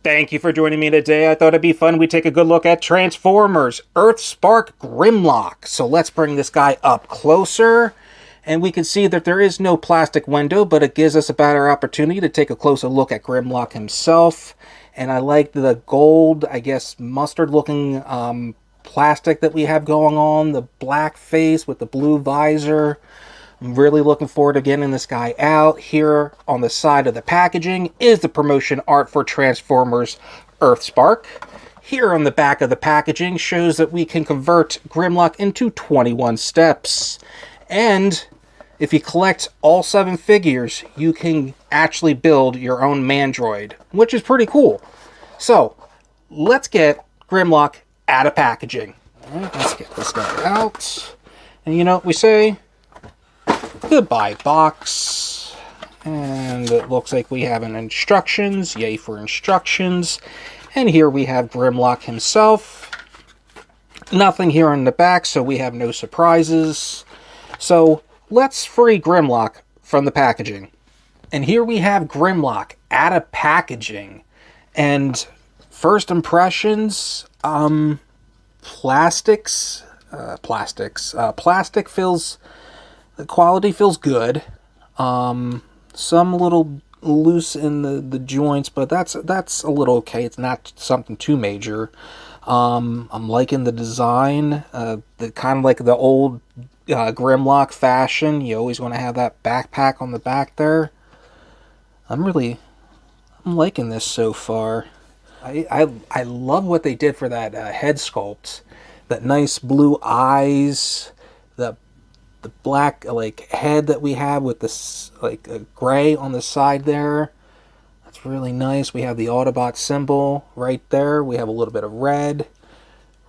Thank you for joining me today. I thought it'd be fun we'd take a good look at Transformers Earthspark Grimlock. So let's bring this guy up closer. And we can see that there is no plastic window, but it gives us a better opportunity to take a closer look at Grimlock himself. And I like the gold, I guess, mustard-looking plastic that we have going on. The black face with the blue visor. I'm really looking forward to getting this guy out. Here on the side of the packaging is the promotion art for Transformers Earthspark. Here on the back of the packaging shows that we can convert Grimlock into 21 steps. And if you collect all 7 figures, you can actually build your own Mandroid, which is pretty cool. So, let's get Grimlock out of packaging. Alright, let's get this guy out. And you know what we say? Goodbye, box. And it looks like we have an instructions. Yay for instructions. And here we have Grimlock himself. Nothing here on the back, so we have no surprises. So let's free Grimlock from the packaging. And here we have Grimlock out of packaging. And first impressions, plastic feels... The quality feels good. Some a little loose in the joints, but that's a little okay. It's not something too major. I'm liking the design. The kind of like the old Grimlock fashion. You always want to have that backpack on the back there. I'm liking this so far. I love what they did for that head sculpt. That nice blue eyes. The black head that we have with this gray on the side there. That's really nice. We have the Autobot symbol right there. We have a little bit of red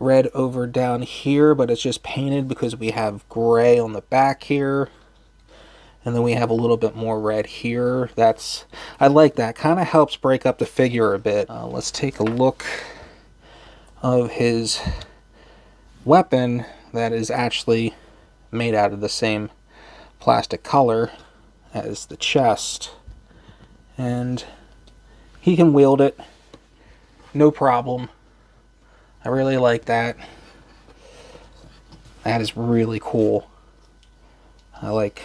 over down here, but it's just painted because we have gray on the back here. And then we have a little bit more red here. I like that. Kind of helps break up the figure a bit. Let's take a look of his weapon that is actually made out of the same plastic color as the chest, and he can wield it no problem. I really like that. That is really cool. I like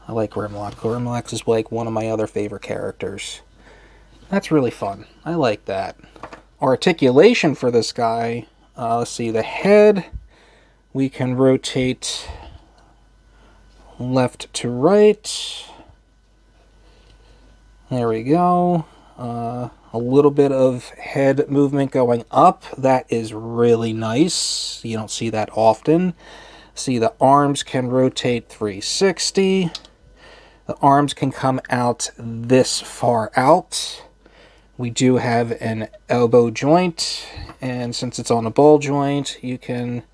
Grimlock. Grimlock is like one of my other favorite characters. That's really fun. I like that. Articulation for this guy, let's see, the head we can rotate left to right. There we go. A little bit of head movement going up. That is really nice. You don't see that often. See, the arms can rotate 360. The arms can come out this far out. We do have an elbow joint, and since it's on a ball joint, you can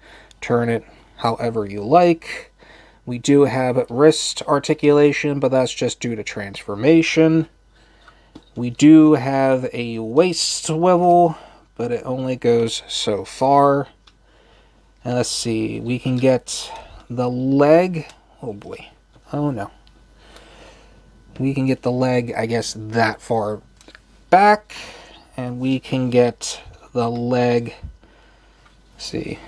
turn it however you like. We do have wrist articulation, but that's just due to transformation. We do have a waist swivel, but it only goes so far. And let's see, we can get the leg. Oh boy. Oh no. We can get the leg, I guess, that far back. And we can get the leg, let's see,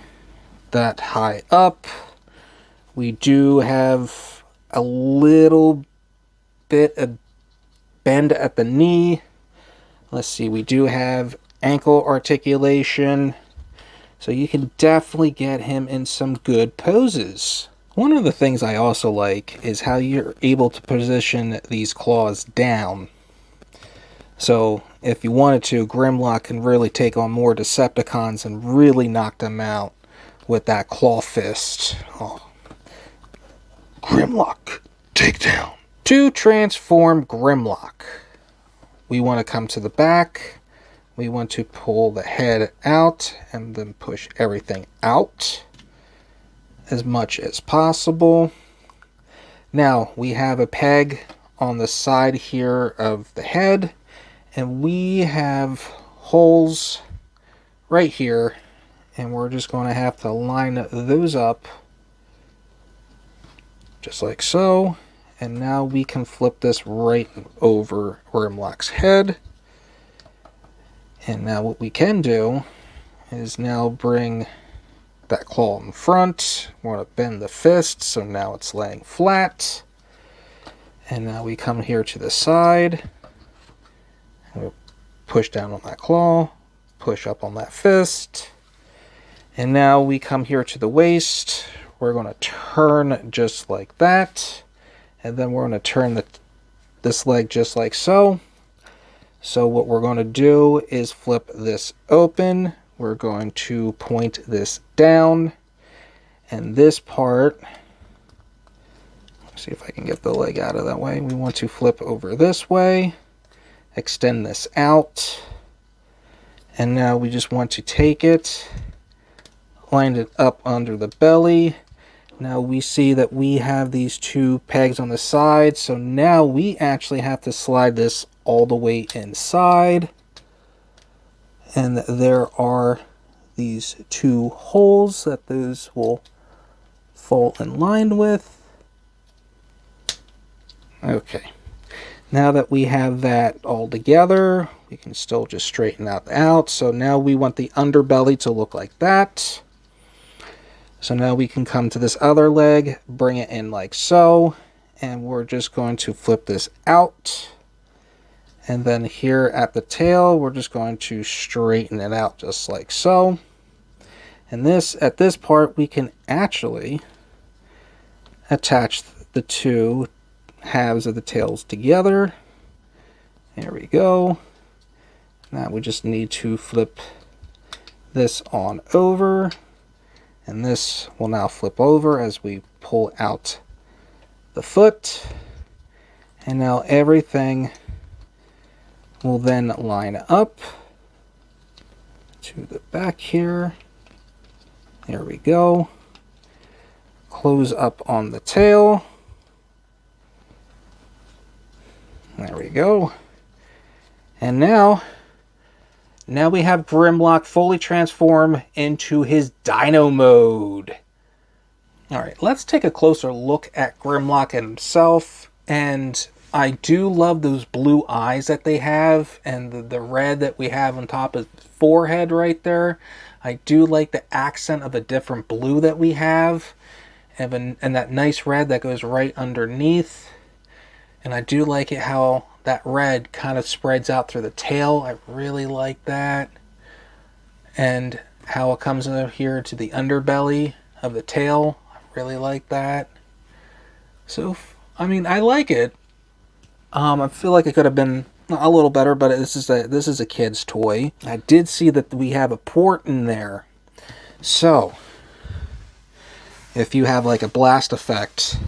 that high up. We do have a little bit of bend at the knee. Let's see, we do have ankle articulation. So you can definitely get him in some good poses. One of the things I also like is how you're able to position these claws down. So if you wanted to, Grimlock can really take on more Decepticons and really knock them out with that claw fist. Oh. Grimlock, take down. To transform Grimlock, we want to come to the back. We want to pull the head out and then push everything out as much as possible. Now we have a peg on the side here of the head, and we have holes right here, and we're just going to have to line those up just like so. And now we can flip this right over Grimlock's head. And now what we can do is now bring that claw in front. We want to bend the fist, so now it's laying flat. And now we come here to the side. We'll push down on that claw, push up on that fist. And now we come here to the waist. We're going to turn just like that. And then we're going to turn this leg just like so. So what we're going to do is flip this open. We're going to point this down. And this part, let's see if I can get the leg out of that way. We want to flip over this way. Extend this out. And now we just want to take it, line it up under the belly. Now we see that we have these two pegs on the side, so now we actually have to slide this all the way inside. And there are these two holes that those will fall in line with. Okay, now that we have that all together, we can still just straighten that out. So now we want the underbelly to look like that. So now we can come to this other leg, bring it in like so, and we're just going to flip this out. And then here at the tail, we're just going to straighten it out just like so. And at this part, we can actually attach the two halves of the tails together. There we go. Now we just need to flip this on over. And this will now flip over as we pull out the foot. And now everything will then line up to the back here. There we go. Close up on the tail. There we go. And now we have Grimlock fully transform into his Dino mode. Alright, let's take a closer look at Grimlock himself. And I do love those blue eyes that they have, and the red that we have on top of his forehead right there. I do like the accent of a different blue that we have, and that nice red that goes right underneath. And I do like it how that red kind of spreads out through the tail. I really like that. And how it comes over here to the underbelly of the tail. I really like that. So, I mean, I like it. I feel like it could have been a little better, but this is a kid's toy. I did see that we have a port in there. So, if you have like a blast effect,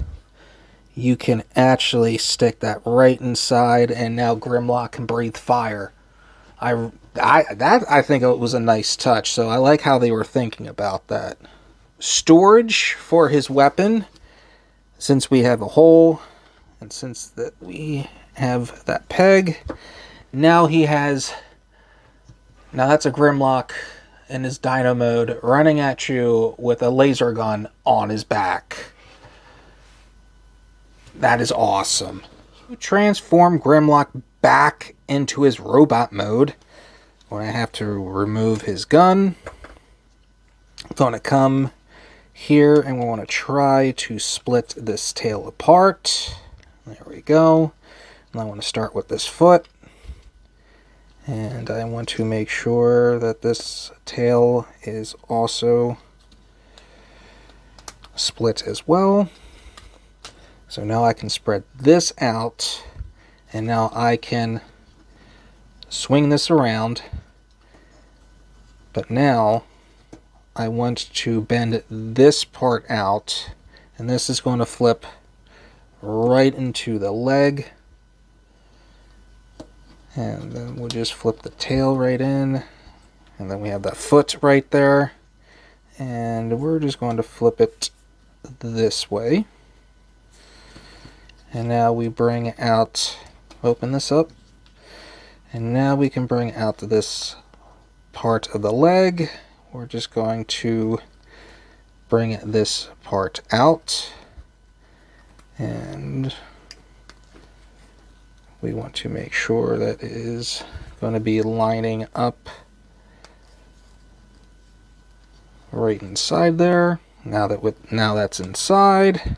you can actually stick that right inside, and now Grimlock can breathe fire. I think it was a nice touch, so I like how they were thinking about that. Storage for his weapon, since we have a hole, and since that we have that peg, now that's a Grimlock in his Dino mode running at you with a laser gun on his back. That is awesome. Transform Grimlock back into his robot mode. When I have to remove his gun, I'm going to come here and we want to try to split this tail apart. There we go. And I want to start with this foot. And I want to make sure that this tail is also split as well. So now I can spread this out, and now I can swing this around. But now I want to bend this part out, and this is going to flip right into the leg. And then we'll just flip the tail right in, and then we have that foot right there. And we're just going to flip it this way. And now we bring out, open this up, and now we can bring out this part of the leg. We're just going to bring this part out, and we want to make sure that it is going to be lining up right inside there. Now that's inside,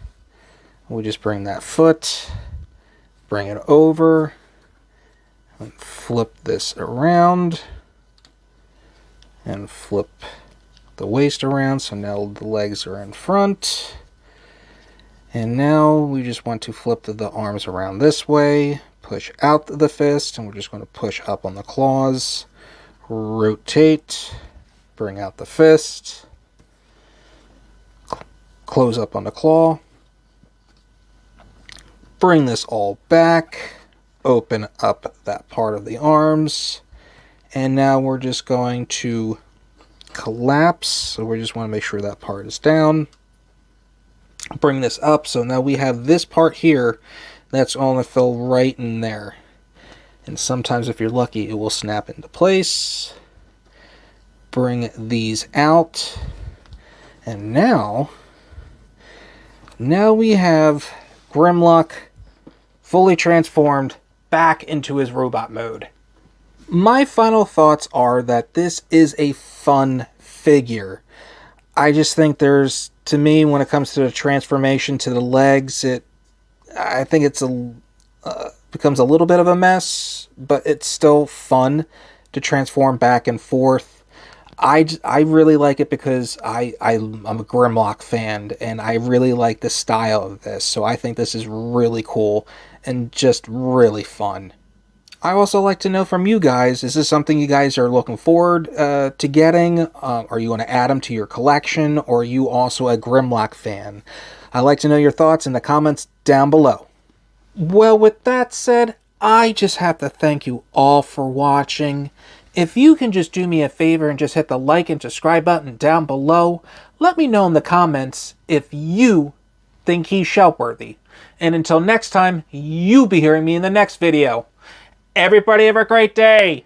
we just bring that foot, bring it over, and flip this around, and flip the waist around, so now the legs are in front. And now we just want to flip the arms around this way, push out the fist, and we're just going to push up on the claws, rotate, bring out the fist, close up on the claw, bring this all back, open up that part of the arms, and now we're just going to collapse, so we just want to make sure that part is down. Bring this up, so now we have this part here that's going to fill right in there, and sometimes if you're lucky it will snap into place. Bring these out, and now we have Grimlock fully transformed back into his robot mode. My final thoughts are that this is a fun figure. I just think there's, to me, when it comes to the transformation to the legs, I think it's becomes a little bit of a mess, but it's still fun to transform back and forth. I really like it because I'm a Grimlock fan, and I really like the style of this, so I think this is really cool and just really fun. I also like to know from you guys, is this something you guys are looking forward to getting? Are you going to add them to your collection, or are you also a Grimlock fan? I'd like to know your thoughts in the comments down below. Well, with that said, I just have to thank you all for watching. If you can just do me a favor and just hit the like and subscribe button down below, let me know in the comments if you think he's shelf-worthy. And until next time, you'll be hearing me in the next video. Everybody have a great day!